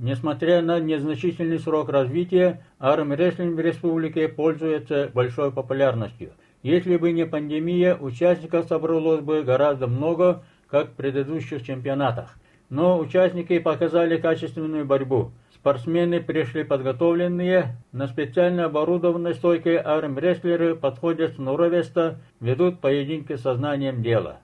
Несмотря на незначительный срок развития, армрестлинг в республике пользуется большой популярностью. Если бы не пандемия, участников собралось бы гораздо много, как в предыдущих чемпионатах. Но участники показали качественную борьбу. Спортсмены пришли подготовленные, на специально оборудованной стойке армрестлеры подходят норовисто, ведут поединки сознанием дела.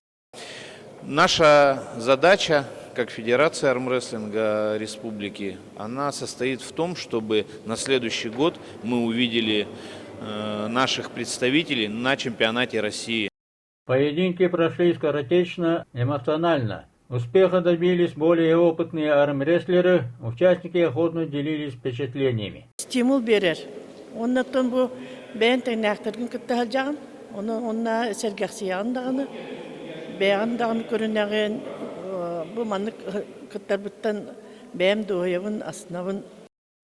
Наша задача, как Федерация армрестлинга республики, она состоит в том, чтобы на следующий год мы увидели наших представителей на чемпионате России. Поединки прошли скоротечно, эмоционально. Успеха добились более опытные армрестлеры, участники охотно делились впечатлениями. Стимул берер. Оннан бу бәйін тәңнәқтіргін күттәл жағын, онна сәргәқсиян дағыны, бәйін дағын көрінәген, bu manlık kıtlar bitten beğen doğuyavın asnavın.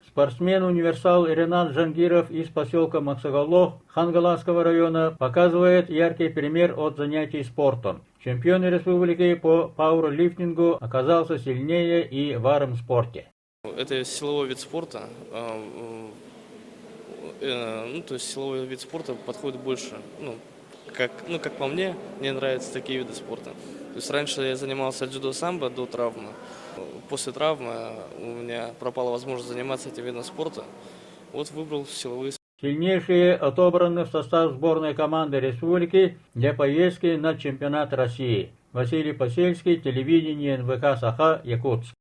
Спортсмен-универсал Ренат Жангиров из поселка Максагалов Хангаласского района показывает яркий пример от занятий спортом. Чемпион республики по пауэрлифтингу оказался сильнее и в армспорте. Это силовой вид спорта. То есть силовой вид спорта подходит больше. Как по мне нравятся такие виды спорта. То есть раньше я занимался дзюдо-самбо до травмы. После травмы у меня пропала возможность заниматься этим видом спорта. Вот выбрал силовые. Сильнейшие отобраны в состав сборной команды республики для поездки на чемпионат России. Василий Посельский, телевидение НВК Саха, Якутск.